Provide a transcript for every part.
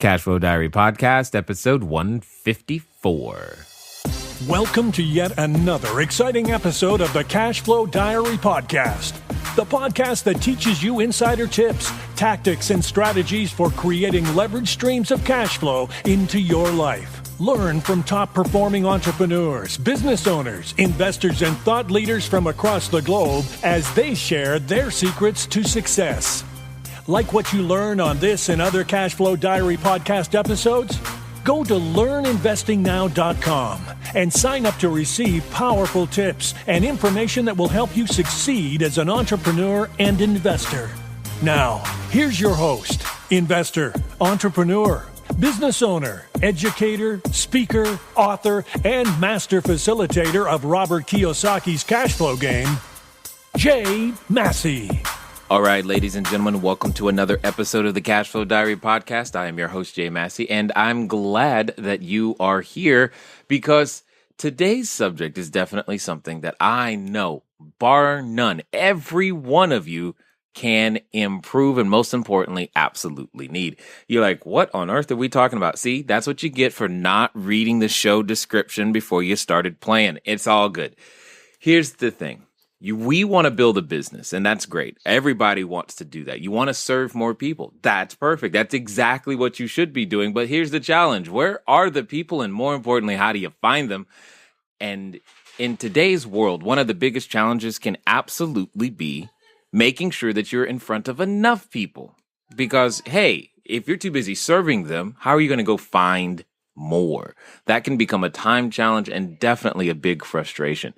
Cashflow Diary Podcast, episode 154. Welcome to yet another exciting episode of the Cashflow Diary Podcast, the podcast that teaches you insider tips, tactics, and strategies for creating leverage streams of cash flow into your life. Learn from top-performing entrepreneurs, business owners, investors, and thought leaders from across the globe as they share their secrets to success. Like what you learn on this and other Cashflow Diary podcast episodes? Go to learninvestingnow.com and sign up to receive powerful tips and information that will help you succeed as an entrepreneur and investor. Now, here's your host, investor, entrepreneur, business owner, educator, speaker, author, and master facilitator of Robert Kiyosaki's cash flow game, Jay Massey. All right, ladies and gentlemen, welcome to another episode of the Cashflow Diary Podcast. I am your host, Jay Massey, and I'm glad that you are here because today's subject is definitely something that I know, bar none, every one of you can improve and most importantly, absolutely need. You're like, what on earth are we talking about? See, that's what you get for not reading the show description before you started playing. It's all good. Here's the thing. We want to build a business, and that's great. Everybody wants to do that. You want to serve more people. That's perfect. That's exactly what you should be doing. But here's the challenge. Where are the people? And more importantly, how do you find them? And in today's world, one of the biggest challenges can absolutely be making sure that you're in front of enough people. Because, hey, if you're too busy serving them, how are you going to go find more? That can become a time challenge and definitely a big frustration.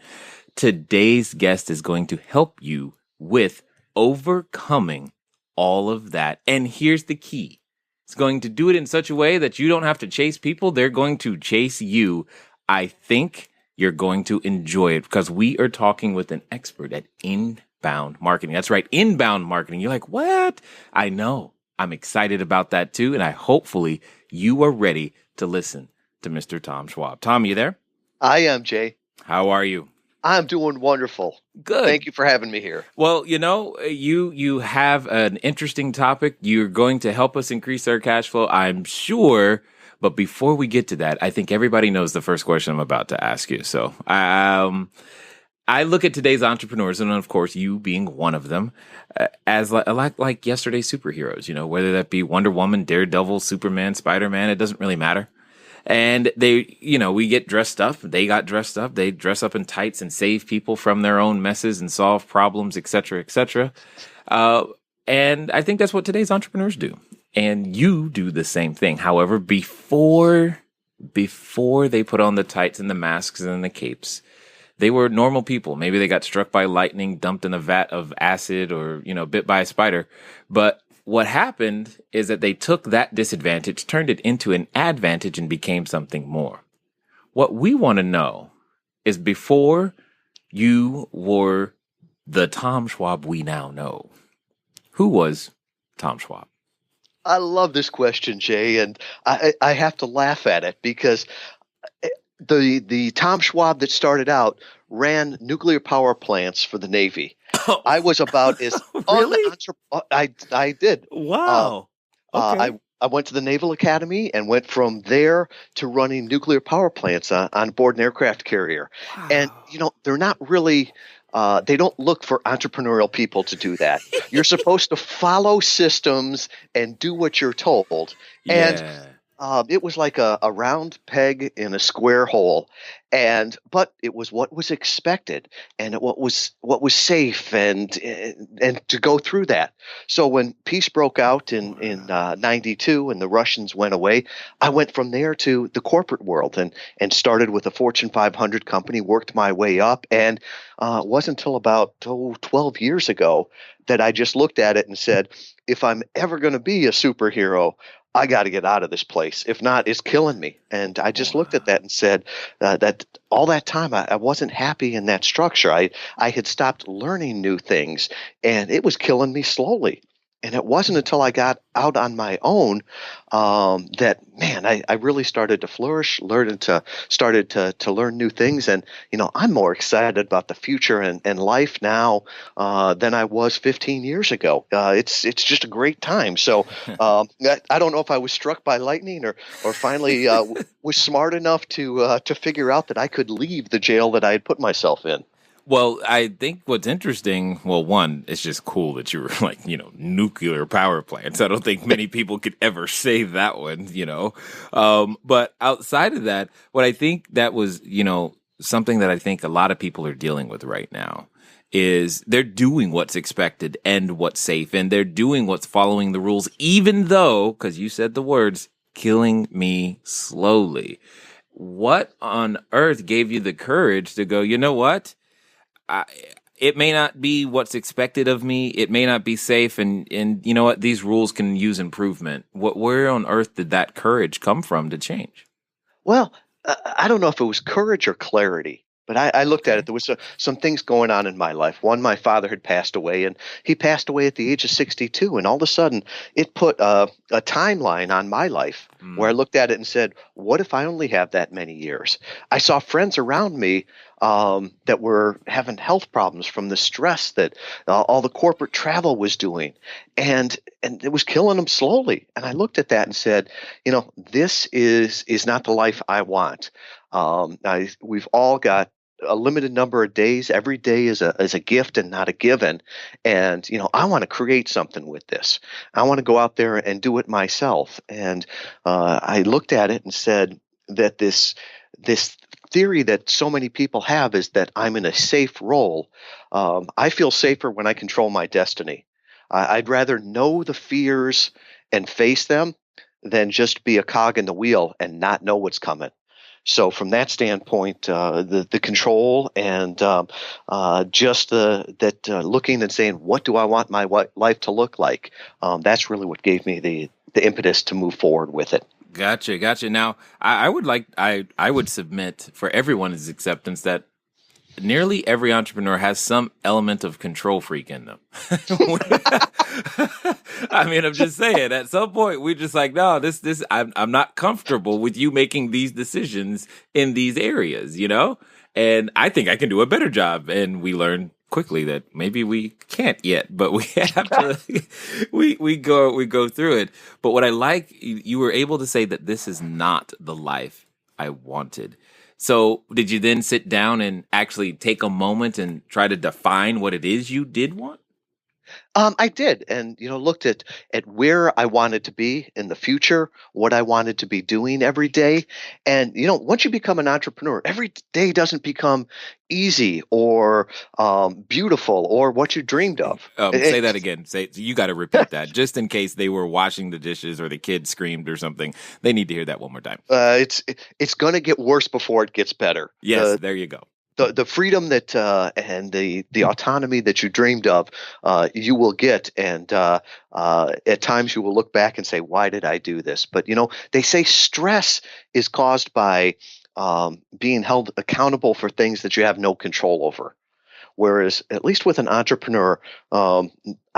Today's guest is going to help you with overcoming all of that. And here's the key. It's going to do it in such a way that you don't have to chase people. They're going to chase you. I think you're going to enjoy it because we are talking with an expert at inbound marketing. That's right, inbound marketing. You're like, what? I know. I'm excited about that too. And hopefully you are ready to listen to Mr. Tom Schwab. Tom, you there? I am, Jay. How are you? I'm doing wonderful. Good. Thank you for having me here. Well, you know, you have an interesting topic. You're going to help us increase our cash flow, I'm sure. But before we get to that, I think everybody knows the first question I'm about to ask you. So I look at today's entrepreneurs, and of course, you being one of them, as like yesterday's superheroes, you know, whether that be Wonder Woman, Daredevil, Superman, Spider-Man, it doesn't really matter. And they, you know, we get dressed up. They got dressed up. They dress up in tights and save people from their own messes and solve problems, et cetera, et cetera. And I think that's what today's entrepreneurs do. And you do the same thing. However, before they put on the tights and the masks and the capes, they were normal people. Maybe they got struck by lightning, dumped in a vat of acid, or, you know, bit by a spider. But what happened is that they took that disadvantage, turned it into an advantage, and became something more. What we want to know is before you were the Tom Schwab we now know, who was Tom Schwab? I love this question, Jay, and I have to laugh at it because the Tom Schwab that started out ran nuclear power plants for the Navy. Oh. I was about as really? I did. Wow. Okay. I went to the Naval Academy and went from there to running nuclear power plants on board an aircraft carrier. Wow. And, you know, they're not really they don't look for entrepreneurial people to do that. You're supposed to follow systems and do what you're told. Yeah. And it was like a round peg in a square hole, but it was what was expected and what was safe and to go through that. So when peace broke out in 92 and the Russians went away, I went from there to the corporate world and started with a Fortune 500 company, worked my way up, and it wasn't until about 12 years ago that I just looked at it and said, if I'm ever going to be a superhero, I got to get out of this place. If not, it's killing me. And I just looked at that and said that all that time I wasn't happy in that structure. I had stopped learning new things, and it was killing me slowly. And it wasn't until I got out on my own that, man, I really started to flourish, started to learn new things. And, I'm more excited about the future and life now than I was 15 years ago. It's just a great time. So I don't know if I was struck by lightning or finally was smart enough to figure out that I could leave the jail that I had put myself in. Well, I think what's interesting, well, one, it's just cool that you were like, nuclear power plants. I don't think many people could ever say that one, But outside of that, what I think that was, something that I think a lot of people are dealing with right now is they're doing what's expected and what's safe, and they're doing what's following the rules, even though, because you said the words, killing me slowly. What on earth gave you the courage to go, you know what? It may not be what's expected of me. It may not be safe. And you know what? These rules can use improvement. Where on earth did that courage come from to change? Well, I don't know if it was courage or clarity, but I looked at it. There was some things going on in my life. One, my father had passed away, and he passed away at the age of 62. And all of a sudden, it put a timeline on my life where I looked at it and said, what if I only have that many years? I saw friends around me that were having health problems from the stress that all the corporate travel was doing. And it was killing them slowly. And I looked at that and said, this is not the life I want. We've all got a limited number of days. Every day is a gift and not a given. And, I want to create something with this. I want to go out there and do it myself. And I looked at it and said that this theory that so many people have is that I'm in a safe role. I feel safer when I control my destiny. I'd rather know the fears and face them than just be a cog in the wheel and not know what's coming. So from that standpoint, the control and just looking and saying, what do I want my life to look like? That's really what gave me the impetus to move forward with it. Gotcha. Now, I would submit for everyone's acceptance that nearly every entrepreneur has some element of control freak in them. I mean, I'm just saying, at some point, we're just like, no, I'm not comfortable with you making these decisions in these areas, And I think I can do a better job. And we learn quickly that maybe we can't yet, but we have to, we go through it. But what I like, you were able to say that this is not the life I wanted. So did you then sit down and actually take a moment and try to define what it is you did want? I did, and looked at where I wanted to be in the future, what I wanted to be doing every day, and once you become an entrepreneur, every day doesn't become easy or beautiful or what you dreamed of. Say that again. You got to repeat that, just in case they were washing the dishes or the kids screamed or something. They need to hear that one more time. It's going to get worse before it gets better. Yes, there you go. The freedom that and the autonomy that you dreamed of, you will get, and at times you will look back and say, "Why did I do this?" But they say stress is caused by being held accountable for things that you have no control over. Whereas, at least with an entrepreneur, I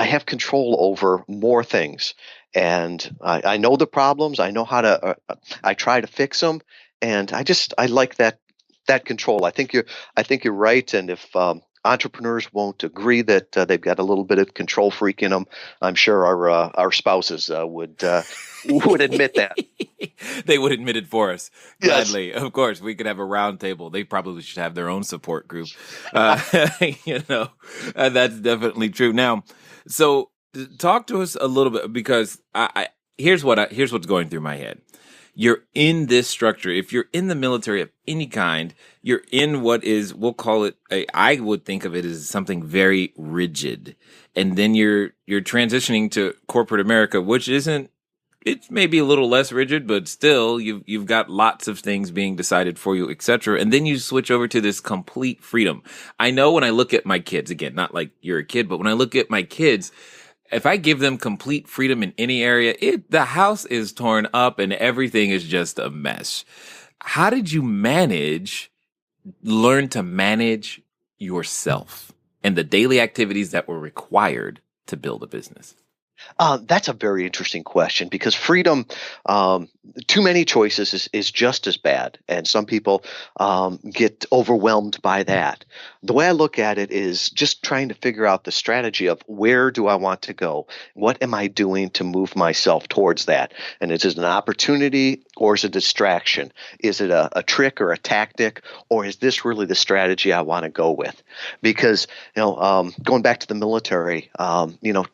have control over more things, and I know the problems. I know how to. I try to fix them, and I like that control. I think you're right. And if entrepreneurs won't agree that they've got a little bit of control freak in them, I'm sure our spouses would admit that. They would admit it for us gladly. Yes. Of course, we could have a round table. They probably should have their own support group. That's definitely true. Now, so talk to us a little bit, because here's what's going through my head. You're in this structure. If you're in the military of any kind, you're in what is, we'll call it, I would think of it as something very rigid. And then you're transitioning to corporate America, which isn't, it's maybe a little less rigid, but still you've got lots of things being decided for you, et cetera. And then you switch over to this complete freedom. I know when I look at my kids, again, not like you're a kid, but when I look at my kids, if I give them complete freedom in any area, the house is torn up and everything is just a mess. How did you learn to manage yourself and the daily activities that were required to build a business? That's a very interesting question because freedom, too many choices is just as bad. And some people get overwhelmed by that. The way I look at it is just trying to figure out the strategy of where do I want to go? What am I doing to move myself towards that? And is it an opportunity or is it a distraction? Is it a trick or a tactic, or is this really the strategy I want to go with? Because, going back to the military,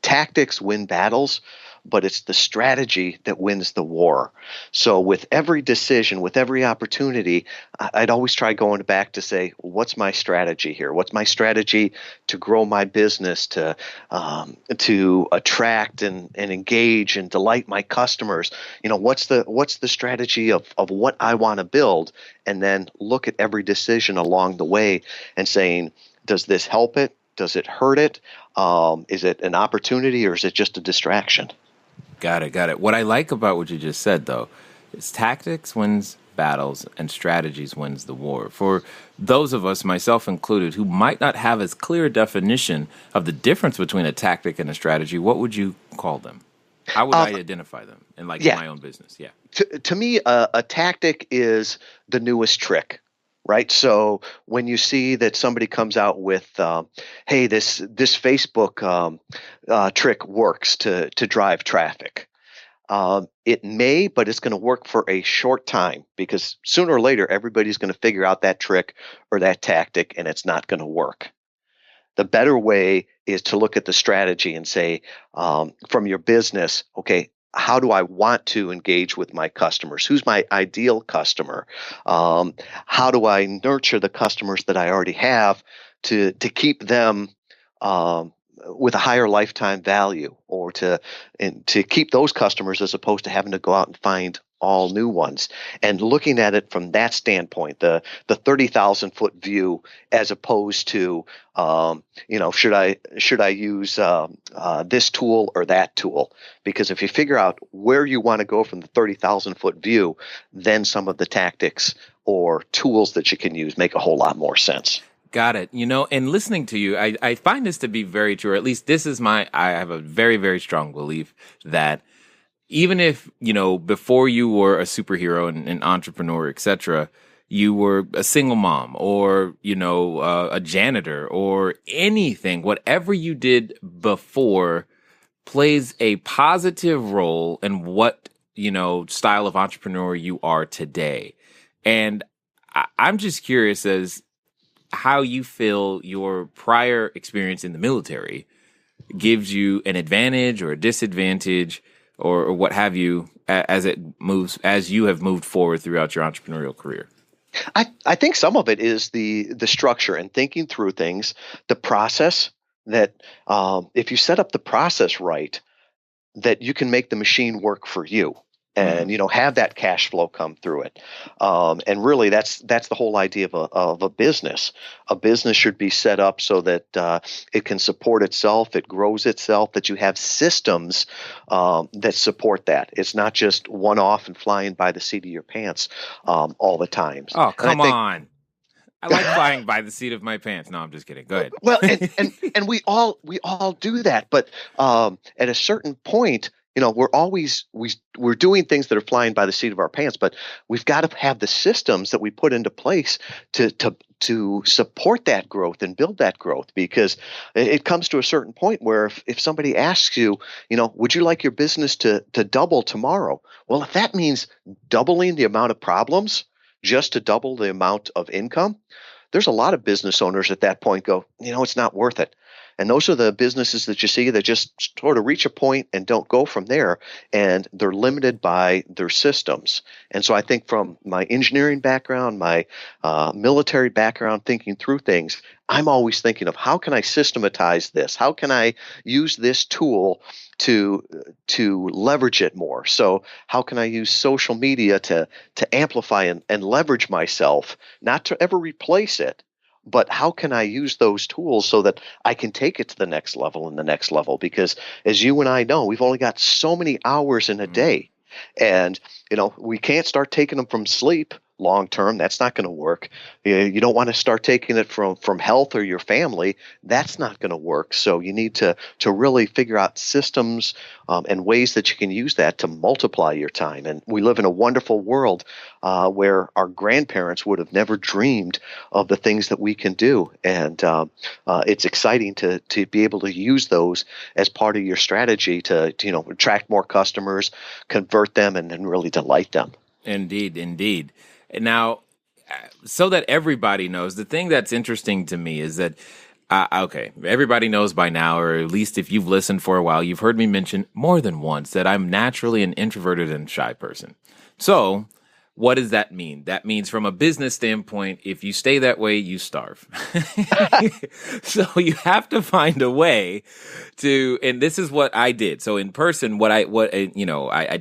tactics win battles, but it's the strategy that wins the war. So with every decision, with every opportunity, I'd always try going back to say, what's my strategy here? What's my strategy to grow my business, to attract and engage and delight my customers? What's the strategy of what I want to build? And then look at every decision along the way and saying, does this help it? Does it hurt it? Is it an opportunity or is it just a distraction? Got it. What I like about what you just said, though, is tactics wins battles and strategies wins the war. For those of us, myself included, who might not have as clear a definition of the difference between a tactic and a strategy, what would you call them? How would I identify them in my own business? Yeah. To me, a tactic is the newest trick. Right. So when you see that somebody comes out with, hey, this Facebook trick works to drive traffic. It may, but it's going to work for a short time because sooner or later, everybody's going to figure out that trick or that tactic and it's not going to work. The better way is to look at the strategy and say, from your business, okay, how do I want to engage with my customers? Who's my ideal customer? How do I nurture the customers that I already have to keep them with a higher lifetime value, or to keep those customers as opposed to having to go out and find all new ones? And looking at it from that standpoint, the 30,000-foot view, as opposed to should I use this tool or that tool? Because if you figure out where you want to go from the 30,000-foot view, then some of the tactics or tools that you can use make a whole lot more sense. Got it. And listening to you, I find this to be very true. Or at least this is I have a very, very strong belief that even if, before you were a superhero and an entrepreneur, etc., you were a single mom or, a janitor or anything, whatever you did before plays a positive role in what, style of entrepreneur you are today. And I'm just curious as how you feel your prior experience in the military gives you an advantage or a disadvantage or what have you as you have moved forward throughout your entrepreneurial career. I think some of it is the structure and thinking through things, the process that if you set up the process right, that you can make the machine work for you. And have that cash flow come through it, and really that's the whole idea of a business. A business should be set up so that it can support itself, it grows itself. That you have systems that support that. It's not just one off and flying by the seat of your pants all the time. Oh, come on! I like flying by the seat of my pants. No, I'm just kidding. Go ahead. Well, and we all do that, but at a certain point, we're doing things that are flying by the seat of our pants, but we've got to have the systems that we put into place to support that growth and build that growth, because it comes to a certain point where if somebody asks you, would you like your business to double tomorrow? Well, if that means doubling the amount of problems just to double the amount of income, there's a lot of business owners at that point go, it's not worth it. And those are the businesses that you see that just sort of reach a point and don't go from there, and they're limited by their systems. And so I think from my engineering background, my military background, thinking through things, I'm always thinking of how can I systematize this? How can I use this tool to leverage it more? So how can I use social media to amplify and leverage myself, not to ever replace it, but how can I use those tools so that I can take it to the next level and the next level? Because as you and I know, we've only got so many hours in a day. And, we can't start taking them from sleep long term. That's not going to work. You don't want to start taking it from health or your family. That's not going to work. So you need to really figure out systems and ways that you can use that to multiply your time. And we live in a wonderful world where our grandparents would have never dreamed of the things that we can do. And it's exciting to be able to use those as part of your strategy to attract more customers, convert them, and really delight them. Indeed, indeed. Now, so that everybody knows, the thing that's interesting to me is that, okay, everybody knows by now, or at least if you've listened for a while, you've heard me mention more than once that I'm naturally an introverted and shy person. So what does that mean? That means from a business standpoint, if you stay that way, you starve. So you have to find a way to, and this is what I did. So in person, I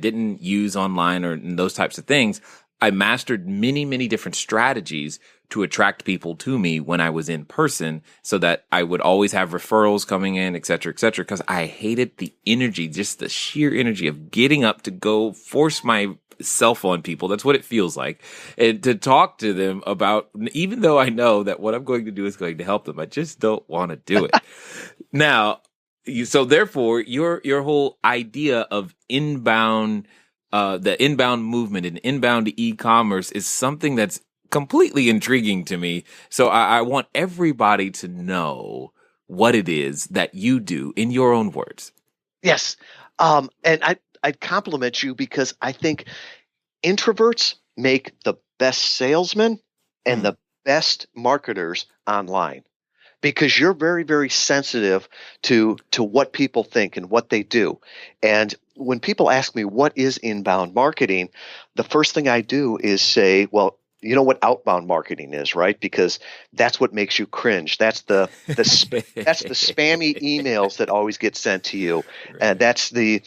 didn't use online or those types of things. I mastered many, many different strategies to attract people to me when I was in person so that I would always have referrals coming in, et cetera, because I hated the energy, just the sheer energy of getting up to go force myself on people. That's what it feels like. And to talk to them about, even though I know that what I'm going to do is going to help them, I just don't want to do it. Now, so therefore, your whole idea of inbound the inbound movement and inbound e-commerce is something that's completely intriguing to me. So I want everybody to know what it is that you do in your own words. Yes. And I'd compliment you because I think introverts make the best salesmen and the best marketers online. Because you're very, very sensitive to what people think and what they do. And when people ask me what is inbound marketing, the first thing I do is say, well, you know what outbound marketing is, right? Because that's what makes you cringe. That's the that's the spammy emails that always get sent to you, right. And that's the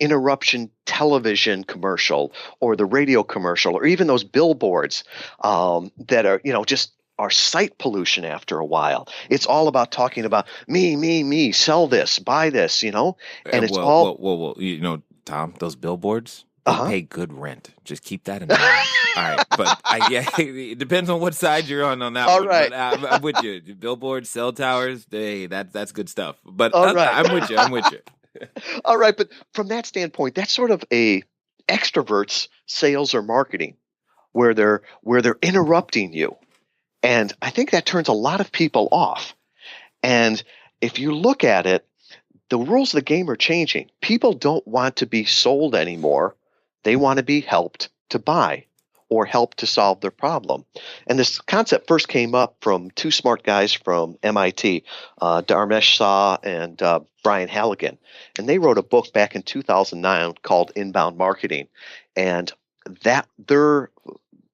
interruption television commercial or the radio commercial or even those billboards that are just our site pollution after a while. It's all about talking about me, sell this, buy this, and it's Whoa, Tom, those billboards, they pay good rent. Just keep that in mind. All right, but it depends on what side you're on that all one. Right. But I'm with you. Billboards, cell towers, that's good stuff. But right. I'm with you. All right, but from that standpoint, that's sort of a extrovert's sales or marketing where they're interrupting you. And I think that turns a lot of people off. And if you look at it, the rules of the game are changing. People don't want to be sold anymore. They want to be helped to buy or helped to solve their problem. And this concept first came up from two smart guys from MIT, Dharmesh Shah and Brian Halligan. And they wrote a book back in 2009 called Inbound Marketing. And that their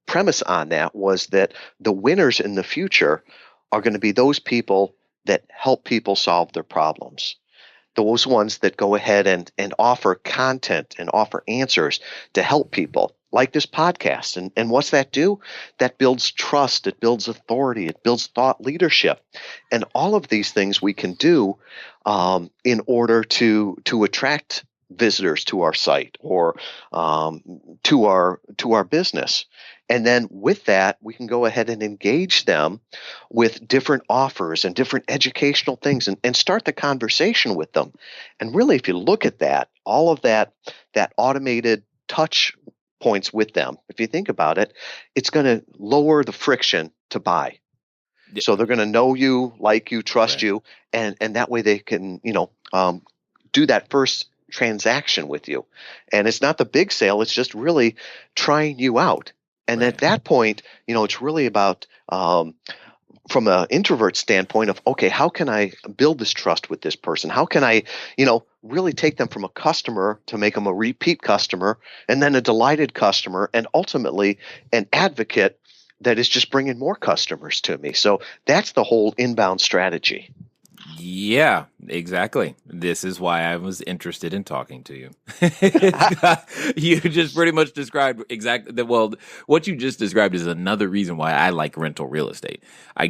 premise on that was that the winners in the future are going to be those people that help people solve their problems. Those ones that go ahead and offer content and offer answers to help people, like this podcast. And what's that do? That builds trust, it builds authority, it builds thought leadership. And all of these things we can do in order to attract visitors to our site or to our business. And then with that, we can go ahead and engage them with different offers and different educational things and start the conversation with them. And really, if you look at that, all of that automated touch points with them, if you think about it, it's going to lower the friction to buy. Yeah. So they're going to know you, like you, trust right. you, and that way they can, do that first transaction with you. And it's not the big sale, it's just really trying you out. And right. at that point, it's really about, from an introvert standpoint of, okay, how can I build this trust with this person? How can I, really take them from a customer to make them a repeat customer and then a delighted customer and ultimately an advocate that is just bringing more customers to me. So that's the whole inbound strategy. Yeah, exactly. This is why I was interested in talking to you. You just pretty much described exactly what you just described is another reason why I like rental real estate. I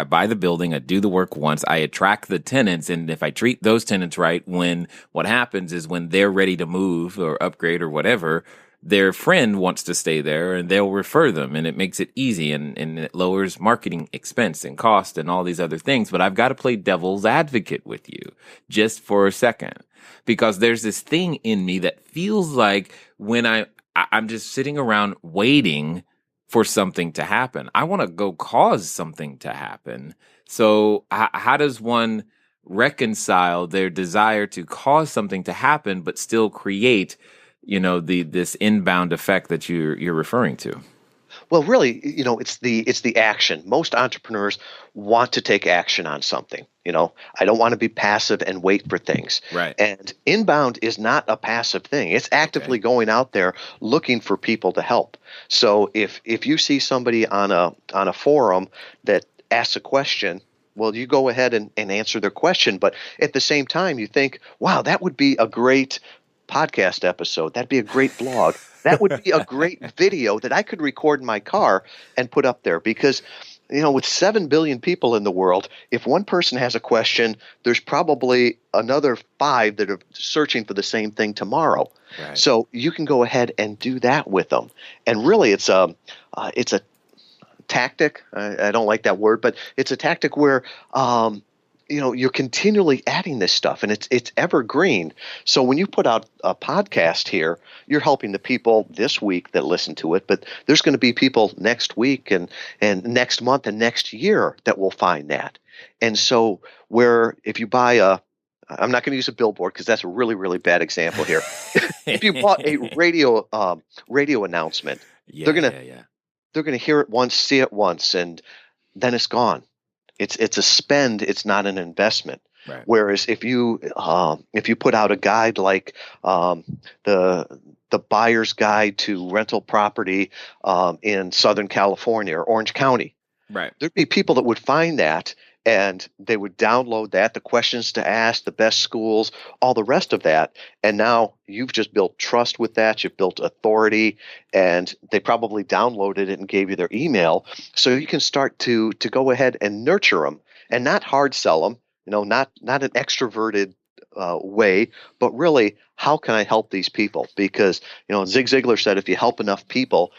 buy the building, I do the work once, I attract the tenants, and if I treat those tenants right, what happens is when they're ready to move or upgrade or whatever, their friend wants to stay there and they'll refer them, and it makes it easy, and it lowers marketing expense and cost and all these other things. But I've got to play devil's advocate with you just for a second, because there's this thing in me that feels like when I'm just sitting around waiting for something to happen, I want to go cause something to happen. So how does one reconcile their desire to cause something to happen, but still create, this inbound effect that you're referring to? Well, really, it's the action. Most entrepreneurs want to take action on something. I don't want to be passive and wait for things. Right. And inbound is not a passive thing. It's actively going out there looking for people to help. So if you see somebody on a forum that asks a question, well, you go ahead and answer their question. But at the same time, you think, wow, that would be a great podcast episode. That'd be a great blog. That would be a great video that I could record in my car and put up there, because with 7 billion people in the world, if one person has a question, there's probably another 5 that are searching for the same thing tomorrow. Right. So you can go ahead and do that with them. And really, it's a tactic. I don't like that word, but it's a tactic where you're continually adding this stuff, and it's evergreen. So when you put out a podcast here, you're helping the people this week that listen to it, but there's going to be people next week and next month and next year that will find that. And so where if you buy I'm not going to use a billboard because that's a really, really bad example here. If you bought a radio announcement, they're gonna hear it once, see it once, and then it's gone. It's a spend. It's not an investment. Right. Whereas if you put out a guide like the buyer's guide to rental property in Southern California or Orange County, right, there'd be people that would find that and they would download that, the questions to ask, the best schools, all the rest of that. And now you've just built trust with that. You've built authority, and they probably downloaded it and gave you their email. So you can start to go ahead and nurture them and not hard sell them, not an extroverted way, but really, how can I help these people? Because, Zig Ziglar said, if you help enough people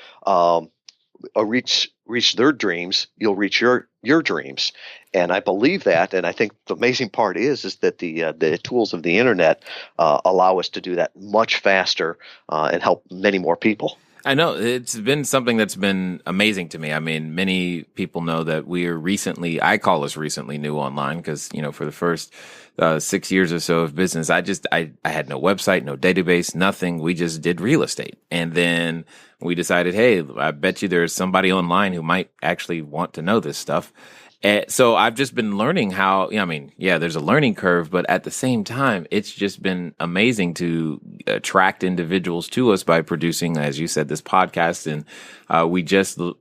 reach their dreams, you'll reach your dreams. And I believe that, and I think the amazing part is that the tools of the internet allow us to do that much faster and help many more people. I know it's been something that's been amazing to me. I mean, many people know that I call us recently new online because, for the first 6 years or so of business, I had no website, no database, nothing. We just did real estate. And then we decided, hey, I bet you there's somebody online who might actually want to know this stuff. So I've just been learning how, there's a learning curve, but at the same time, it's just been amazing to attract individuals to us by producing, as you said, this podcast. And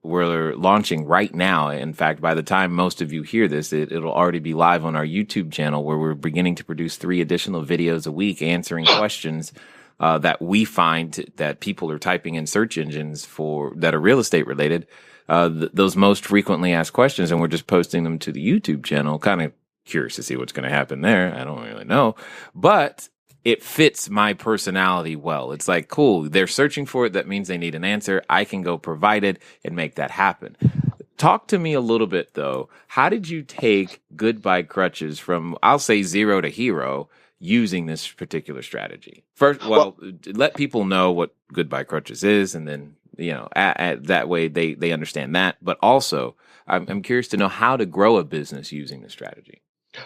we're launching right now. In fact, by the time most of you hear this, it'll already be live on our YouTube channel, where we're beginning to produce 3 additional videos a week answering questions that we find that people are typing in search engines for that are real estate related. Those most frequently asked questions, and we're just posting them to the YouTube channel. Kind of curious to see what's going to happen there. I don't really know, but it fits my personality well. It's like, cool, they're searching for it. That means they need an answer. I can go provide it and make that happen. Talk to me a little bit, though. How did you take Goodbye Crutches from, I'll say, 0 to hero using this particular strategy? First, let people know what Goodbye Crutches is, and then that way they understand that. But also, I'm curious to know how to grow a business using this strategy.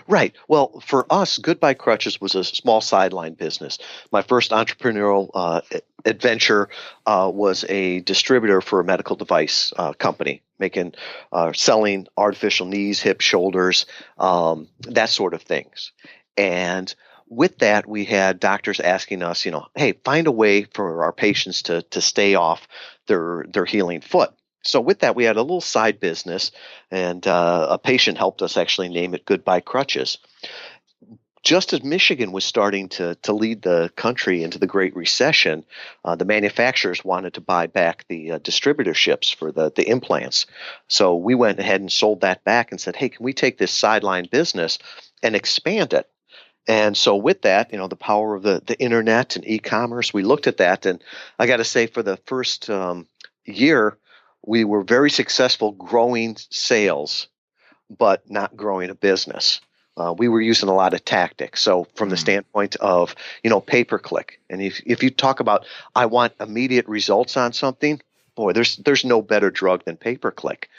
Right. Well, for us, Goodbye Crutches was a small sideline business. My first entrepreneurial adventure was a distributor for a medical device company, selling artificial knees, hips, shoulders, that sort of things. And with that, we had doctors asking us, hey, find a way for our patients to stay off their healing foot. So with that, we had a little side business, and a patient helped us actually name it Goodbye Crutches. Just as Michigan was starting to lead the country into the Great Recession, the manufacturers wanted to buy back the distributorships for the implants. So we went ahead and sold that back and said, hey, can we take this sideline business and expand it? And so with that, the power of the internet and e-commerce, we looked at that. And I got to say, for the first year, we were very successful growing sales, but not growing a business. We were using a lot of tactics. So from the standpoint of, pay-per-click. And if you talk about, I want immediate results on something, boy, there's no better drug than pay-per-click.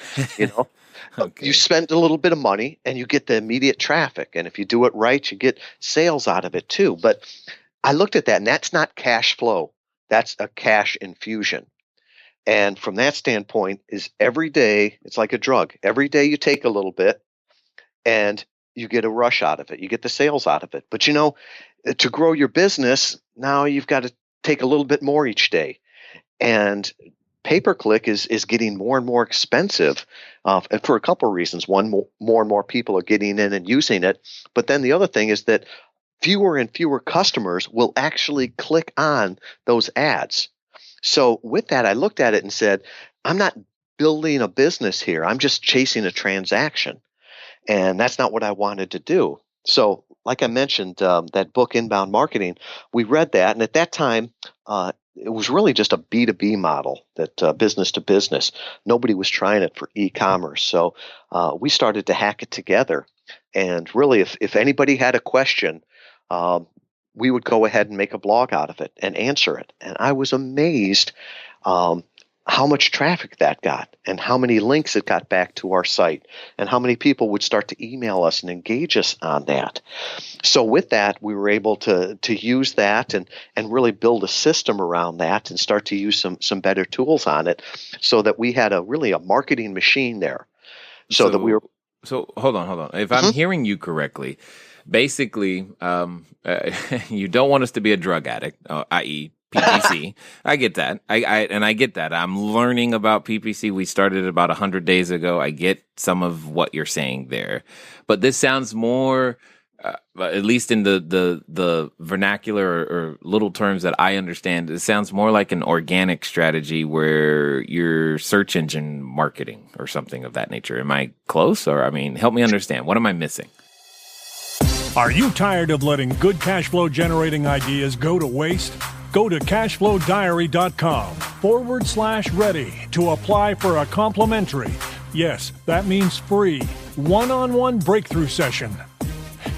Okay. You spend a little bit of money and you get the immediate traffic. And if you do it right, you get sales out of it too. But I looked at that, and that's not cash flow. That's a cash infusion. And from that standpoint, is every day, it's like a drug. Every day you take a little bit and you get a rush out of it. You get the sales out of it. But to grow your business, now you've got to take a little bit more each day. And pay-per-click is getting more and more expensive for a couple of reasons. One, more and more people are getting in and using it. But then the other thing is that fewer and fewer customers will actually click on those ads. So with that, I looked at it and said, I'm not building a business here. I'm just chasing a transaction. And that's not what I wanted to do. So like I mentioned, that book, Inbound Marketing, we read that. And at that time, it was really just a B2B model, that business to business. Nobody was trying it for e-commerce. So we started to hack it together. And really, if anybody had a question, we would go ahead and make a blog out of it and answer it. And I was amazed how much traffic that got and how many links it got back to our site and how many people would start to email us and engage us on that. So with that, we were able to use that and really build a system around that and start to use some better tools on it so that we had really a marketing machine there. So that we were. So hold on. If I'm hearing you correctly, basically, you don't want us to be a drug addict, i.e., PPC. I get that. I get that. I'm learning about PPC. We started about 100 days ago. I get some of what you're saying there, but this sounds more, at least in the vernacular or little terms that I understand, it sounds more like an organic strategy where you're search engine marketing or something of that nature. Am I close? Or, help me understand. What am I missing? Are you tired of letting good cash flow generating ideas go to waste? Go to CashFlowDiary.com/ready to apply for a complimentary, yes, that means free, one-on-one breakthrough session.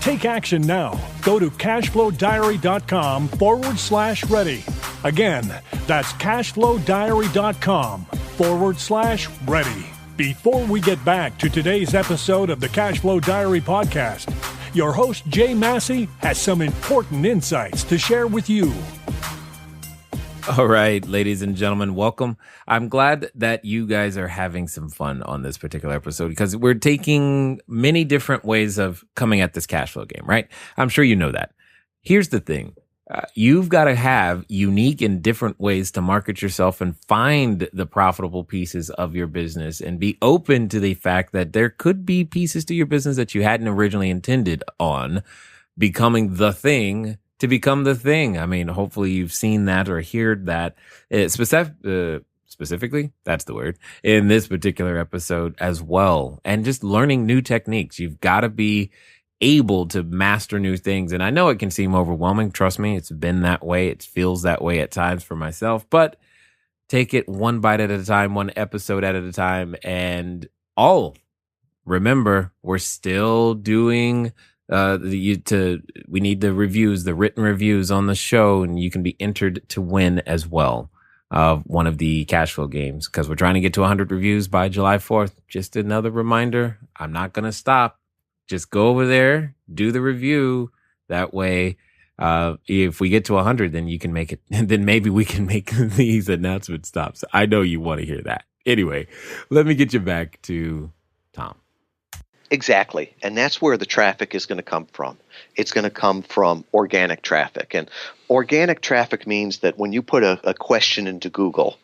Take action now. Go to CashFlowDiary.com/ready. Again, that's CashFlowDiary.com/ready. Before we get back to today's episode of the Cashflow Diary podcast, your host, Jay Massey, has some important insights to share with you. All right, ladies and gentlemen, welcome. I'm glad that you guys are having some fun on this particular episode because we're taking many different ways of coming at this cash flow game, right? I'm sure you know that. Here's the thing. You've got to have unique and different ways to market yourself and find the profitable pieces of your business and be open to the fact that there could be pieces to your business that you hadn't originally intended on becoming the thing to become the thing. Hopefully you've seen that or heard that specifically, that's the word, in this particular episode as well. And just learning new techniques. You've got to be able to master new things. And I know it can seem overwhelming. Trust me, it's been that way. It feels that way at times for myself, but take it one bite at a time, one episode at a time. And remember, we're still doing we need the reviews, the written reviews on the show, and you can be entered to win as well of one of the cash flow games because we're trying to get to 100 reviews by July 4th. Just another reminder, I'm not going to stop. Just go over there, do the review. That way, if we get to 100, then you can make it. And then maybe we can make these announcement stops. I know you want to hear that. Anyway, let me get you back to Tom. Exactly. And that's where the traffic is going to come from. It's going to come from organic traffic. And organic traffic means that when you put a question into Google,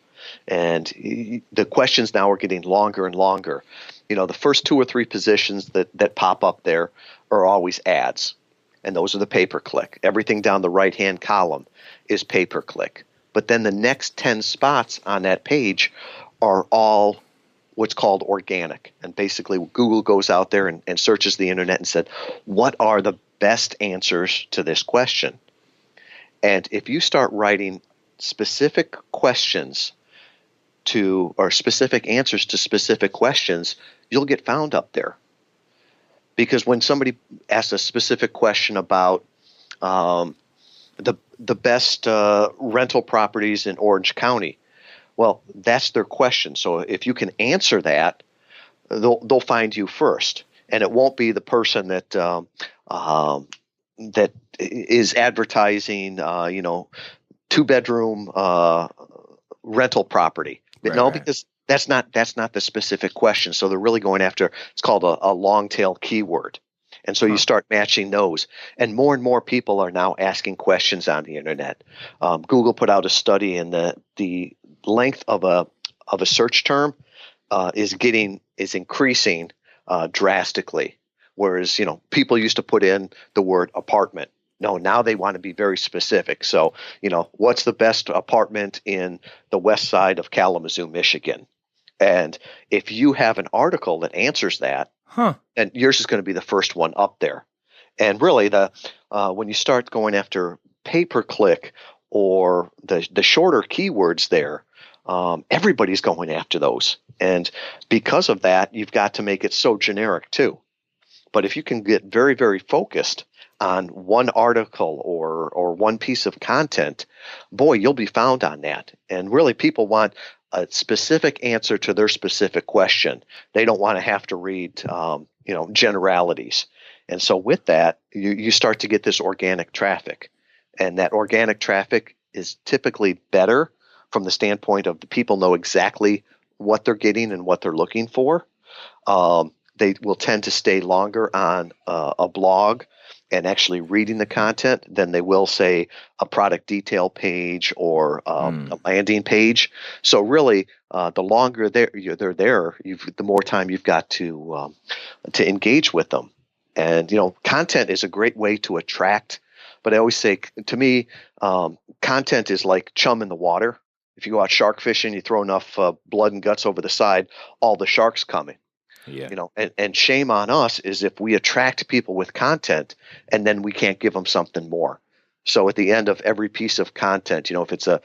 and the questions now are getting longer and longer, the first 2 or 3 positions that pop up there are always ads. And those are the pay-per-click. Everything down the right-hand column is pay-per-click. But then the next 10 spots on that page are all what's called organic. And basically Google goes out there and searches the internet and said, what are the best answers to this question. And if you start writing specific questions or specific answers to specific questions, you'll get found up there. Because when somebody asks a specific question about the best rental properties in Orange County, well, that's their question. So if you can answer that, they'll find you first, and it won't be the person that that is advertising, 2-bedroom rental property. Right. Because that's not the specific question. So they're really going after, it's called a long tail keyword. And so you start matching those. And more people are now asking questions on the internet. Google put out a study, and the length of a search term is increasing drastically. Whereas, people used to put in the word apartment. No, now they want to be very specific. So, what's the best apartment in the west side of Kalamazoo, Michigan? And if you have an article that answers that, then yours is going to be the first one up there. And really, when you start going after pay-per-click or the shorter keywords there, everybody's going after those. And because of that, you've got to make it so generic too. But if you can get very, very focused on one article or one piece of content, boy, you'll be found on that. And really, people want a specific answer to their specific question. They don't want to have to read, generalities. And so with that, you start to get this organic traffic. And that organic traffic is typically better from the standpoint of the people know exactly what they're getting and what they're looking for. They will tend to stay longer on a blog and actually reading the content than they will, say, a product detail page or a landing page. So really, the longer they're there, the more time you've got to engage with them. And content is a great way to attract. But I always say, to me, content is like chum in the water. If you go out shark fishing, you throw enough blood and guts over the side, all the sharks coming. Yeah. And shame on us is if we attract people with content and then we can't give them something more. So at the end of every piece of content, if it's a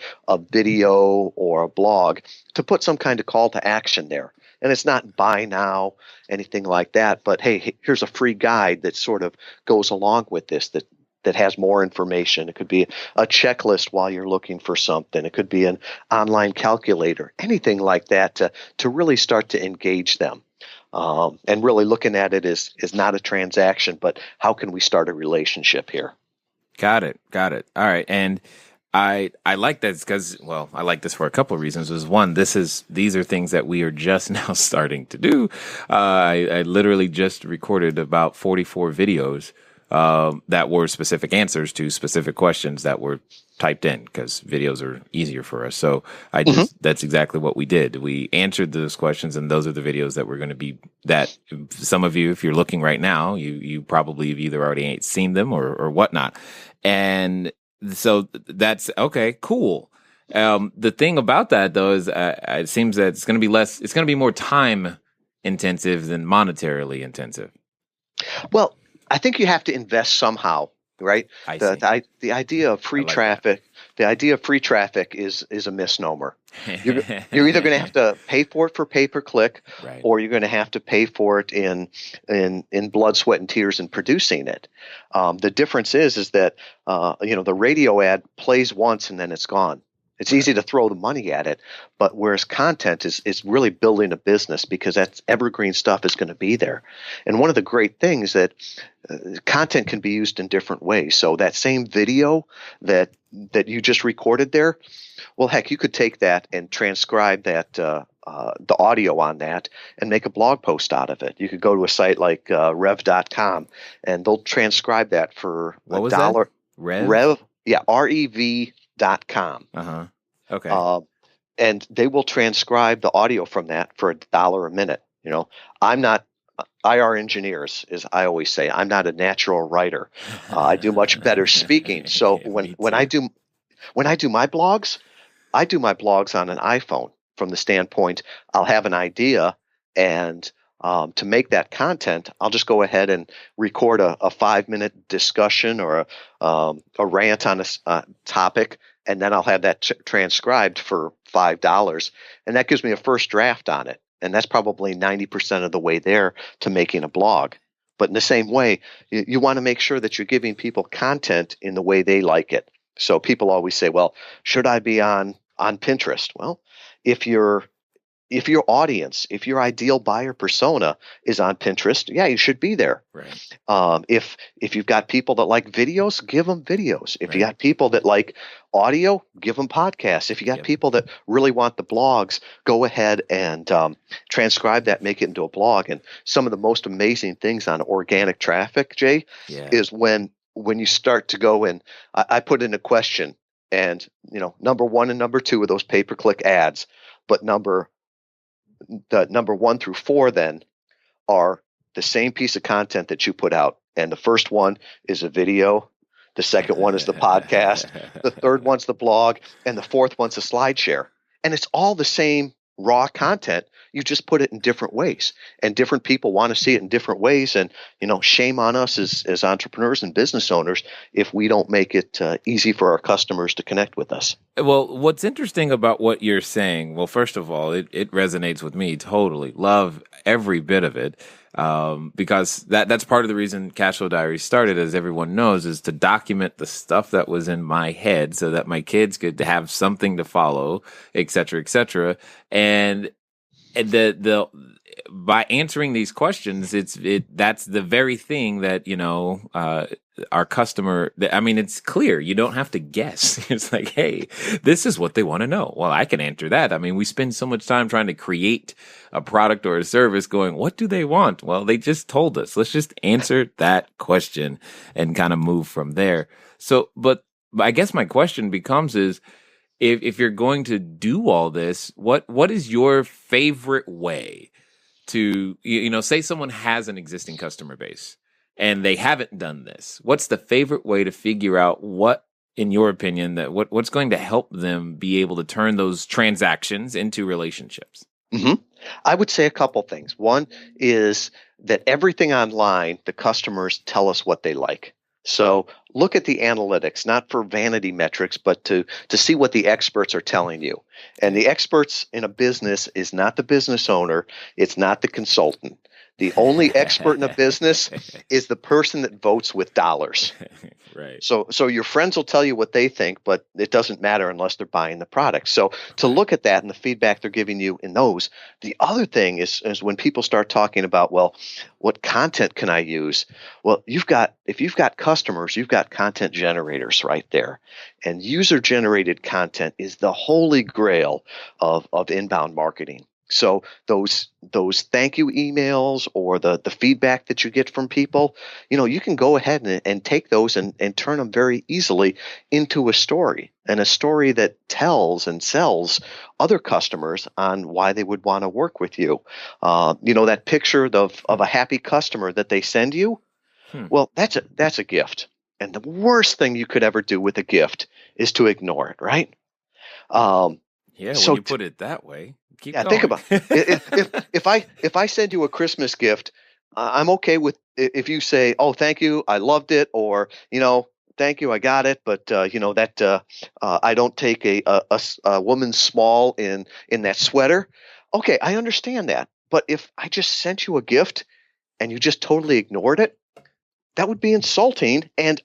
video or a blog, to put some kind of call to action there. And it's not buy now, anything like that. But hey, here's a free guide that sort of goes along with this that has more information. It could be a checklist while you're looking for something. It could be an online calculator, anything like that to really start to engage them. And really looking at it is not a transaction, but how can we start a relationship here? Got it. All right. And I like that because, I like this for a couple of reasons. One, these are things that we are just now starting to do. I literally just recorded about 44 videos that were specific answers to specific questions that were typed in, because videos are easier for us. So that's exactly what we did. We answered those questions, and those are the videos that we're going to be, that some of you, if you're looking right now, you probably have either already seen them or whatnot. And so that's okay, cool. The thing about that though is it seems that it's going to be more time intensive than monetarily intensive. Well, I think you have to invest somehow, right? The idea of free traffic, the idea of free traffic is a misnomer. You're either going to have to pay for it for pay-per-click, right, or you're going to have to pay for it in blood, sweat, and tears in producing it. The difference is that the radio ad plays once and then it's gone. It's easy to throw the money at it, but whereas content is really building a business, because that's evergreen stuff is going to be there. And one of the great things that content can be used in different ways. So that same video that you just recorded there, well, heck, you could take that and transcribe that the audio on that and make a blog post out of it. You could go to a site like rev.com and they'll transcribe that for $1. That? Rev, yeah, REV.com. Okay. And they will transcribe the audio from that for $1 a minute. I'm not IR engineers, as I always say. I'm not a natural writer. I do much better speaking. So when I do my blogs, I do my blogs on an iPhone from the standpoint I'll have an idea and to make that content, I'll just go ahead and record a 5-minute discussion or a rant on a topic, and then I'll have that transcribed for $5. And that gives me a first draft on it. And that's probably 90% of the way there to making a blog. But in the same way, you want to make sure that you're giving people content in the way they like it. So people always say, well, should I be on Pinterest? Well, if your audience, if your ideal buyer persona is on Pinterest, yeah, you should be there. Right. If you've got people that like videos, give them videos. If you got people that like audio, give them podcasts. If you got people that really want the blogs, go ahead and transcribe that, make it into a blog. And some of the most amazing things on organic traffic, Jay, is when you start to go and I put in a question, and number 1 and number 2 of those pay-per-click ads, but number 1 through 4 then are the same piece of content that you put out. And the first one is a video. The second one is the podcast. The third one's the blog. And the fourth one's a slide share. And it's all the same raw content. You just put it in different ways. And different people want to see it in different ways. And, shame on us as entrepreneurs and business owners if we don't make it easy for our customers to connect with us. Well, what's interesting about what you're saying, well, first of all, it resonates with me totally. Love every bit of it. Because that's part of the reason Cashflow Diary started, as everyone knows, is to document the stuff that was in my head so that my kids could have something to follow, et cetera, et cetera. And by answering these questions, that's the very thing that, our customer, it's clear. You don't have to guess. It's like, hey, this is what they want to know. Well, I can answer that. We spend so much time trying to create a product or a service going, what do they want? Well, they just told us. Let's just answer that question and kind of move from there. So, but I guess my question becomes is, if you're going to do all this, what is your favorite way to, say someone has an existing customer base and they haven't done this? What's the favorite way to figure out what, in your opinion, what's going to help them be able to turn those transactions into relationships? Mm-hmm. I would say a couple things. One is that everything online, the customers tell us what they like. So look at the analytics, not for vanity metrics, but to see what the experts are telling you. And the experts in a business is not the business owner. It's not the consultant. The only expert in a business is the person that votes with dollars. Right. So your friends will tell you what they think, but it doesn't matter unless they're buying the product. So to look at that and the feedback they're giving you in those. The other thing is when people start talking about, well, what content can I use? Well, if you've got customers, you've got content generators right there. And user-generated content is the holy grail of inbound marketing. So those thank you emails or the feedback that you get from people, you can go ahead and take those and turn them very easily into a story, and a story that tells and sells other customers on why they would want to work with you. That picture of a happy customer that they send you. Well, that's a gift. And the worst thing you could ever do with a gift is to ignore it, right? When you put it that way. Keep going. Think about it. If I send you a Christmas gift, I'm okay with if you say, "Oh, thank you, I loved it," or "Thank you, I got it," but I don't take a woman's small in that sweater. Okay, I understand that, but if I just sent you a gift and you just totally ignored it, that would be insulting, and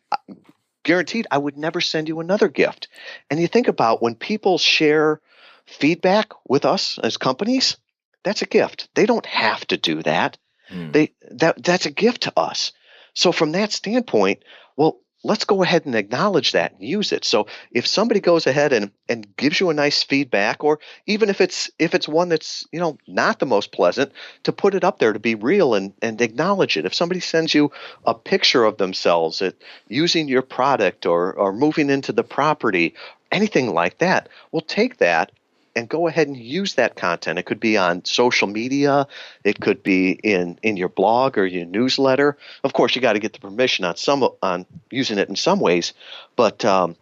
guaranteed I would never send you another gift. And you think about when people share feedback with us as companies, that's a gift. They don't have to do that. That's a gift to us. So from that standpoint, well, let's go ahead and acknowledge that and use it. So if somebody goes ahead and gives you a nice feedback, or even if it's one that's not the most pleasant, to put it up there to be real and acknowledge it. If somebody sends you a picture of themselves using your product or moving into the property, anything like that, we'll take that and go ahead and use that content. It could be on social media. It could be in your blog or your newsletter. Of course, you got to get the permission on using it in some ways. But the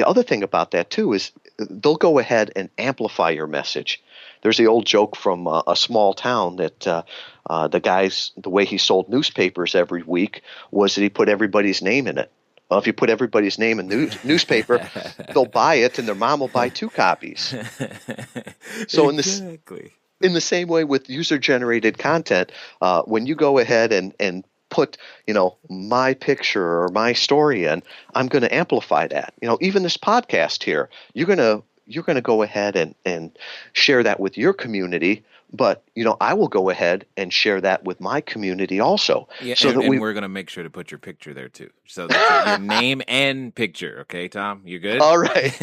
other thing about that too is they'll go ahead and amplify your message. There's the old joke from a small town that the way he sold newspapers every week was that he put everybody's name in it. Well, if you put everybody's name in the newspaper, they'll buy it, and their mom will buy 2 copies. So Exactly. in the same way with user-generated content, when you go ahead and put, my picture or my story in, I'm going to amplify that. Even this podcast here, you're going to go ahead and share that with your community, but I will go ahead and share that with my community also. Yeah, so and we're going to make sure to put your picture there too. So that's your name and picture. Okay, Tom, you good? All right.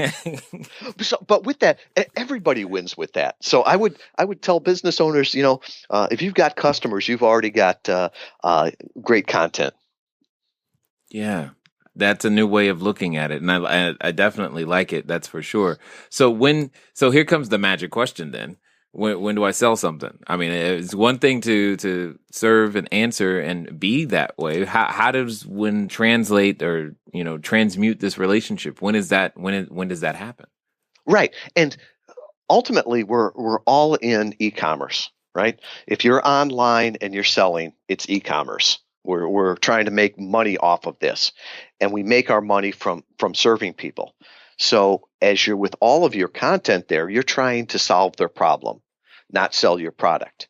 But with that, everybody wins with that. So I would tell business owners, if you've got customers, you've already got great content. Yeah. That's a new way of looking at it, and I definitely like it. That's for sure. So here comes the magic question then. When do I sell something? I mean, it's one thing to serve and answer and be that way. How does one translate or transmute this relationship? When does that happen? Right, and ultimately we're all in e-commerce, right? If you're online and you're selling, it's e-commerce. We're trying to make money off of this, and we make our money from serving people. So as you're with all of your content there, you're trying to solve their problem, not sell your product.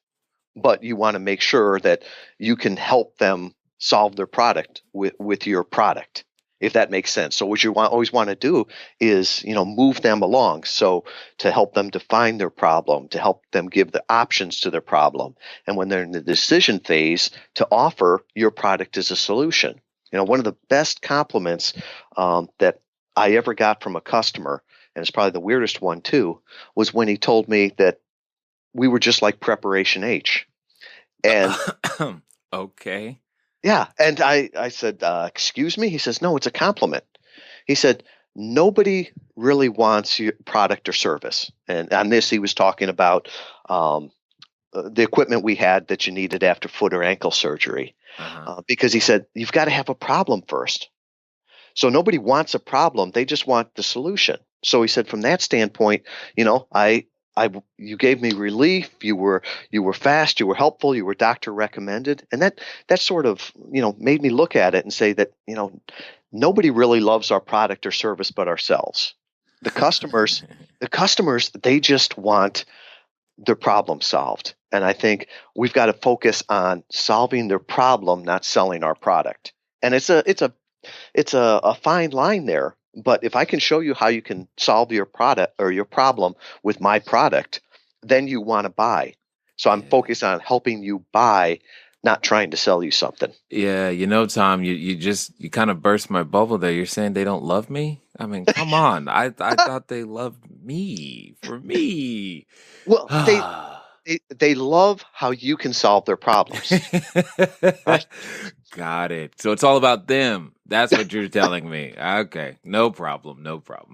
But you want to make sure that you can help them solve their product with your product, if that makes sense. So what you always want to do is, move them along. So to help them define their problem, to help them give the options to their problem. And when they're in the decision phase, to offer your product as a solution. One of the best compliments that I ever got from a customer, and it's probably the weirdest one too, was when he told me that we were just like Preparation H. And okay. Yeah. And I said, excuse me? He says, no, it's a compliment. He said, nobody really wants your product or service. And on this, he was talking about the equipment we had that you needed after foot or ankle surgery. Because he said, you've got to have a problem first. So nobody wants a problem. They just want the solution. So he said, from that standpoint, you gave me relief. You were fast. You were helpful. You were doctor recommended, and that sort of made me look at it and say that nobody really loves our product or service but ourselves. The customers, they just want their problem solved, and I think we've got to focus on solving their problem, not selling our product. And it's a fine line there. But if I can show you how you can solve your product or your problem with my product, then you want to buy. So I'm focused on helping you buy, not trying to sell you something. Yeah, Tom, you kind of burst my bubble there. You're saying they don't love me? I mean, come on. I thought they loved me for me. Well, they love how you can solve their problems. Got it. So it's all about them. That's what you're telling me. Okay. No problem.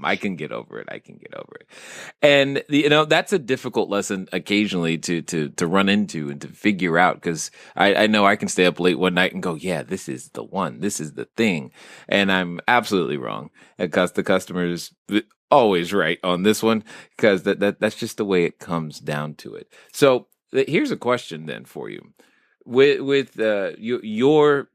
I can get over it. And that's a difficult lesson occasionally to run into and to figure out, because I know I can stay up late one night and go, yeah, this is the one. This is the thing. And I'm absolutely wrong, because the customer's always right on this one, because that's just the way it comes down to it. So here's a question then for you. With your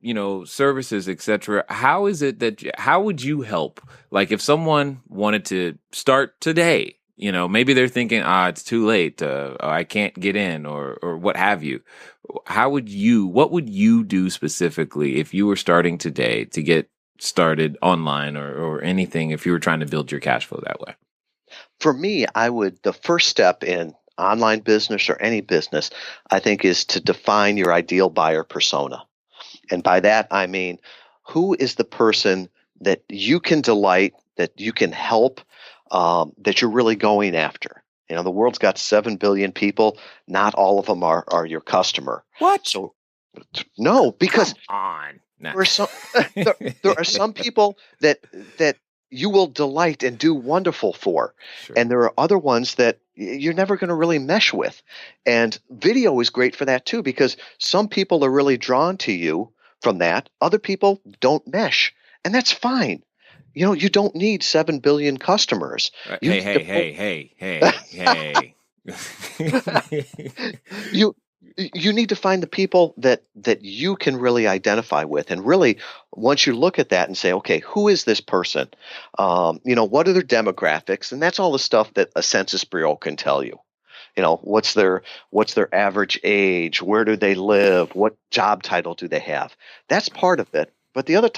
services, etc., how would you help? Like if someone wanted to start today, maybe they're thinking, it's too late, I can't get in, or what have you. What would you do specifically if you were starting today to get started online or anything, if you were trying to build your cash flow that way? For me, the first step in online business or any business, I think, is to define your ideal buyer persona. And by that, I mean, who is the person that you can delight, that you can help, that you're really going after? The world's got 7 billion people. Not all of them are your customer. What? So, no, because come on. No. there are some people that you will delight and do wonderful for. Sure. And there are other ones that you're never going to really mesh with. And video is great for that too, because some people are really drawn to you from that. Other people don't mesh, and that's fine. you don't need 7 billion customers. You Hey, need to hey. you you need to find the people that you can really identify with, and really, once you look at that and say, okay, who is this person? What are their demographics? And that's all the stuff that a census bureau can tell you. What's their average age? Where do they live? What job title do they have? That's part of it. But the other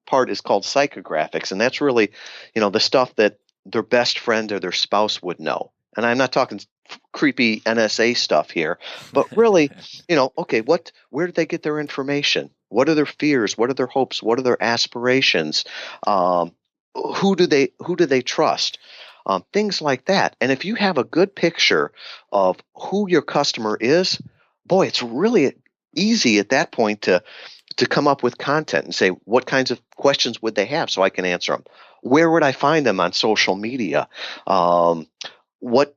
part is called psychographics, and that's really, the stuff that their best friend or their spouse would know. And I'm not talking creepy NSA stuff here, but really, okay, where did they get their information? What are their fears? What are their hopes? What are their aspirations? Who do they trust? Things like that. And if you have a good picture of who your customer is, boy, it's really easy at that point to come up with content and say, what kinds of questions would they have so I can answer them? Where would I find them on social media? What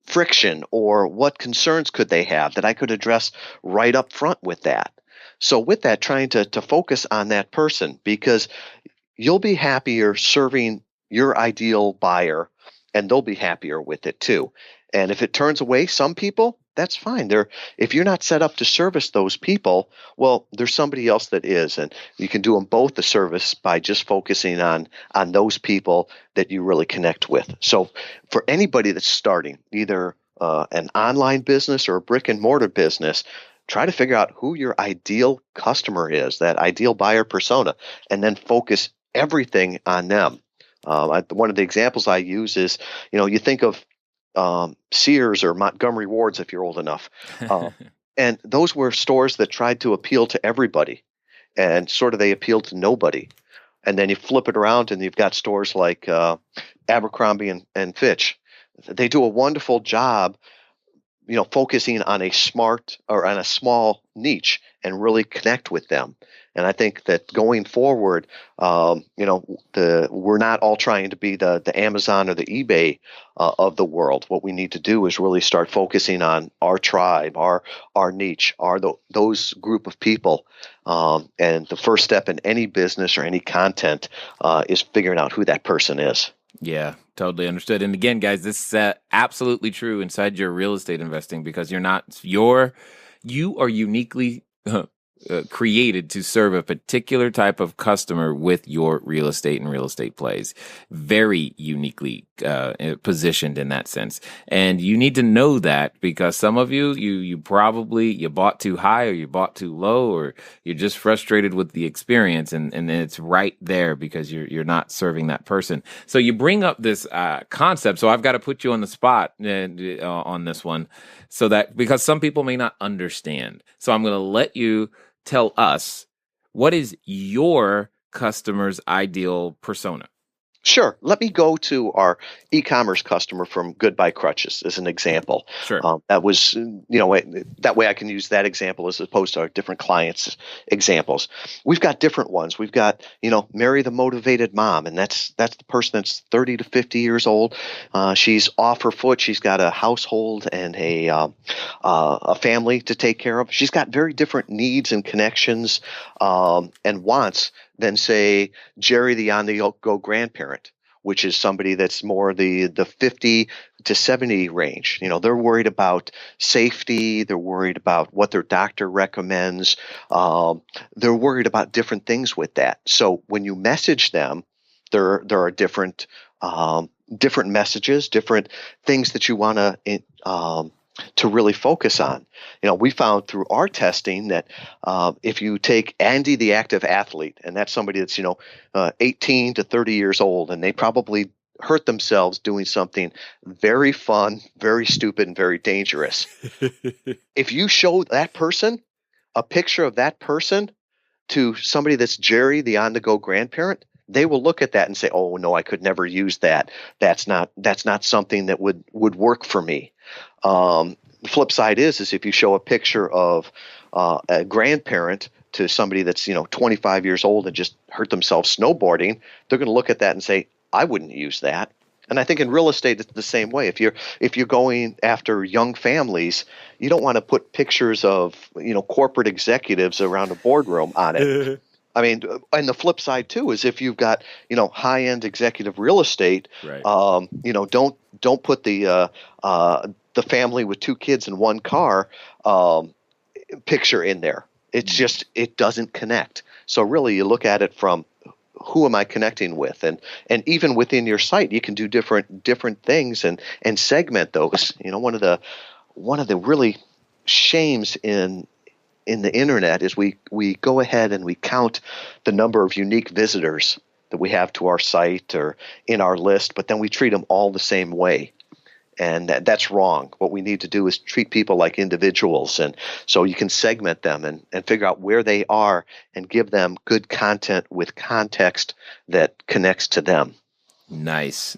friction or what concerns could they have that I could address right up front with that? So with that, trying to focus on that person, because you'll be happier serving your ideal buyer, and they'll be happier with it too. And if it turns away some people, that's fine. If you're not set up to service those people, well, there's somebody else that is, and you can do them both a service by just focusing on those people that you really connect with. So for anybody that's starting either an online business or a brick and mortar business, try to figure out who your ideal customer is, that ideal buyer persona, and then focus everything on them. One of the examples I use is, you think of Sears or Montgomery Ward's if you're old enough. And those were stores that tried to appeal to everybody, and sort of they appealed to nobody. And then you flip it around and you've got stores like Abercrombie and Fitch. They do a wonderful job, focusing on a small niche and really connect with them. And I think that going forward, we're not all trying to be the Amazon or the eBay of the world. What we need to do is really start focusing on our tribe, our niche, those group of people. And the first step in any business or any content is figuring out who that person is. Yeah, totally understood. And again, guys, this is absolutely true inside your real estate investing, because you are uniquely created to serve a particular type of customer with your real estate and real estate plays. Very uniquely positioned in that sense. And you need to know that, because some of you probably bought too high, or you bought too low, or you're just frustrated with the experience, and it's right there because you're not serving that person. So you bring up this concept. So I've got to put you on the spot on this one, so that, because some people may not understand. So I'm going to let you tell us, what is your customer's ideal persona? Sure. Let me go to our e-commerce customer from Goodbye Crutches as an example. Sure. That was, that way I can use that example as opposed to our different clients' examples. We've got different ones. We've got, Mary the Motivated Mom, and that's the person that's 30 to 50 years old. She's off her foot. She's got a household and a family to take care of. She's got very different needs and connections and wants than, say, Jerry the on-the-go grandparent, which is somebody that's more the 50 to 70 range. They're worried about safety. They're worried about what their doctor recommends. They're worried about different things with that. So when you message them, there are different messages, different things that you want to really focus on. We found through our testing that if you take Andy the active athlete, and that's somebody that's 18 to 30 years old, and they probably hurt themselves doing something very fun, very stupid, and very dangerous. If you show that person a picture of that person to somebody that's Jerry the on-the-go grandparent, they will look at that and say, "Oh no, I could never use that. That's not something that would work for me." The flip side is if you show a picture of a grandparent to somebody that's 25 years old and just hurt themselves snowboarding, they're going to look at that and say, "I wouldn't use that." And I think in real estate it's the same way. If you're going after young families, you don't want to put pictures of corporate executives around a boardroom on it. I mean, and the flip side too is if you've got, high end executive real estate, Right. Don't put the family with two kids in one car picture in there. It's just, it doesn't connect. So really, you look at it from who am I connecting with, and even within your site, you can do different things and segment those. One of the really shames in the internet is we go ahead and we count the number of unique visitors that we have to our site or in our list, but then we treat them all the same way. And that's wrong. What we need to do is treat people like individuals. And so you can segment them and figure out where they are and give them good content with context that connects to them. Nice.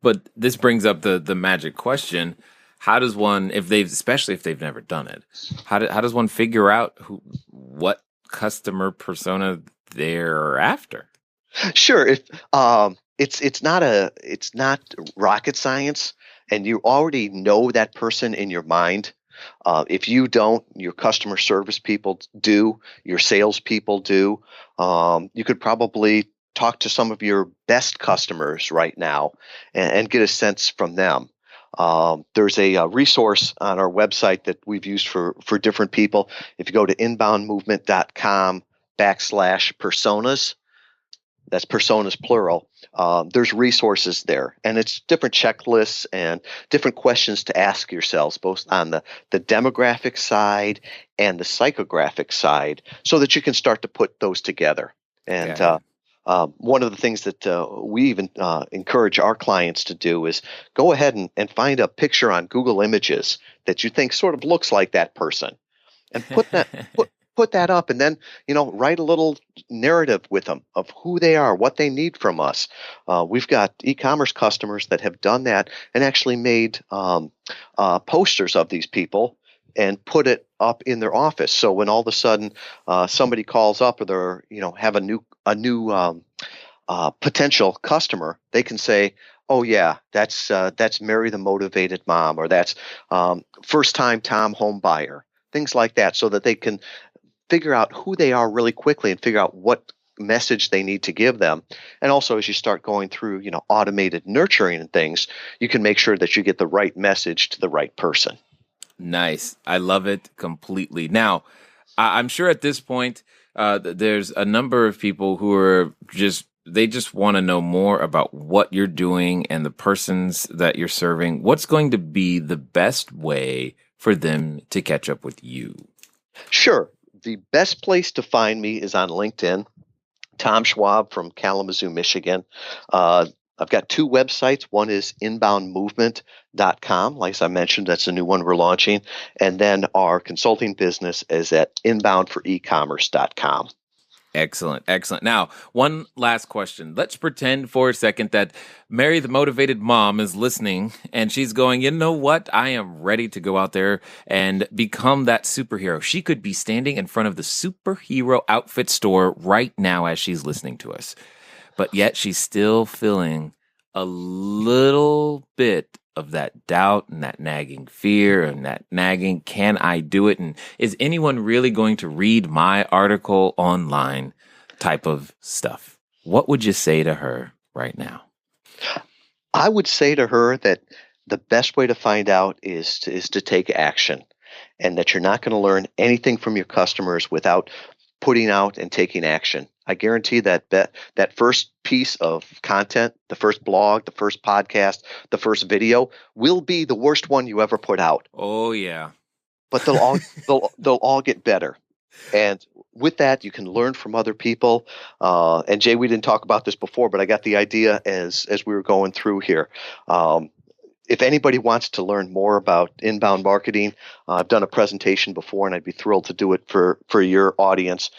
But this brings up the magic question. How does one, especially if they've never done it, how does one figure out what customer persona they're after? Sure. If it's not rocket science, and you already know that person in your mind. If you don't, your customer service people do, your sales people do. You could probably talk to some of your best customers right now and get a sense from them. There's a resource on our website that we've used for different people. If you go to inboundmovement.com/personas, that's personas plural. There's resources there, and it's different checklists and different questions to ask yourselves, both on the demographic side and the psychographic side, so that you can start to put those together. And one of the things that we even encourage our clients to do is go ahead and find a picture on Google Images that you think sort of looks like that person, and put that up, and then write a little narrative with them of who they are, what they need from us. We've got e-commerce customers that have done that and actually made posters of these people and put it up in their office. So when all of a sudden somebody calls up, or they're have a new potential customer, they can say, "Oh yeah, that's Mary the Motivated Mom," or that's first time Tom home buyer. Things like that, so that they can figure out who they are really quickly and figure out what message they need to give them. And also, as you start going through, automated nurturing and things, you can make sure that you get the right message to the right person. Nice. I love it completely. Now, I'm sure at this point, there's a number of people who are they just want to know more about what you're doing and the persons that you're serving. What's going to be the best way for them to catch up with you? Sure. The best place to find me is on LinkedIn. Tom Schwab from Kalamazoo, Michigan. I've got two websites. One is inboundmovement.com. Like I mentioned, that's a new one we're launching. And then our consulting business is at inboundforecommerce.com. Excellent. Now, one last question. Let's pretend for a second that Mary, the Motivated Mom, is listening and she's going, you know what? I am ready to go out there and become that superhero. She could be standing in front of the superhero outfit store right now as she's listening to us. But yet she's still feeling a little bit of that doubt and that nagging fear and that nagging, can I do it? And is anyone really going to read my article online type of stuff? What would you say to her right now? I would say to her that the best way to find out is to take action, and that you're not going to learn anything from your customers without putting out and taking action. I guarantee that first piece of content, the first blog, the first podcast, the first video will be the worst one you ever put out. Oh yeah. But they'll all get better. And with that, you can learn from other people. And Jay, we didn't talk about this before, but I got the idea as we were going through here. If anybody wants to learn more about inbound marketing, I've done a presentation before, and I'd be thrilled to do it for your audience.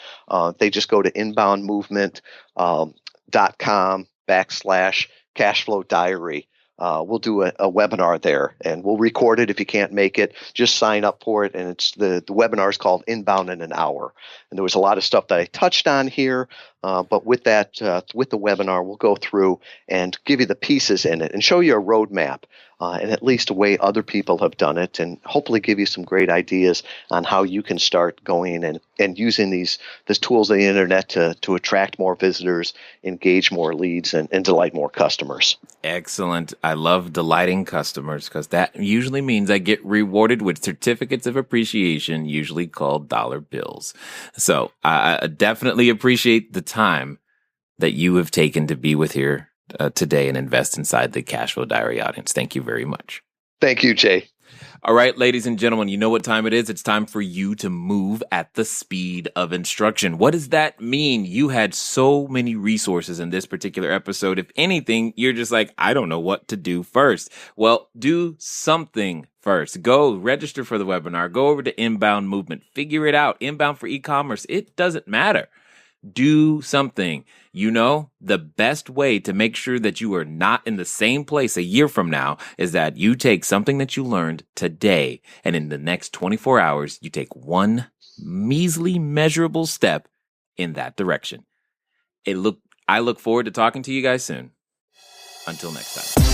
They just go to inboundmovement.com/CashFlowDiary. We'll do a webinar there, and we'll record it. If you can't make it, just sign up for it. And it's the webinar is called Inbound in an Hour. And there was a lot of stuff that I touched on here, But with that, with the webinar, we'll go through and give you the pieces in it and show you a roadmap and at least a way other people have done it, and hopefully give you some great ideas on how you can start going and using these tools of the internet to attract more visitors, engage more leads, and delight more customers. Excellent. I love delighting customers because that usually means I get rewarded with certificates of appreciation, usually called dollar bills. So I definitely appreciate the time that you have taken to be with here today and invest inside the Cashflow Diary audience. Thank you very much. Thank you, Jay. All right, ladies and gentlemen, you know what time it is. It's time for you to move at the speed of instruction. What does that mean? You had so many resources in this particular episode. If anything, you're just like, I don't know what to do first. Well, do something first. Go register for the webinar. Go over to Inbound Movement. Figure it out. Inbound for e-commerce. It doesn't matter. Do something. You know, the best way to make sure that you are not in the same place a year from now is that you take something that you learned today, and in the next 24 hours, you take one measly measurable step in that direction. I look forward to talking to you guys soon. Until next time.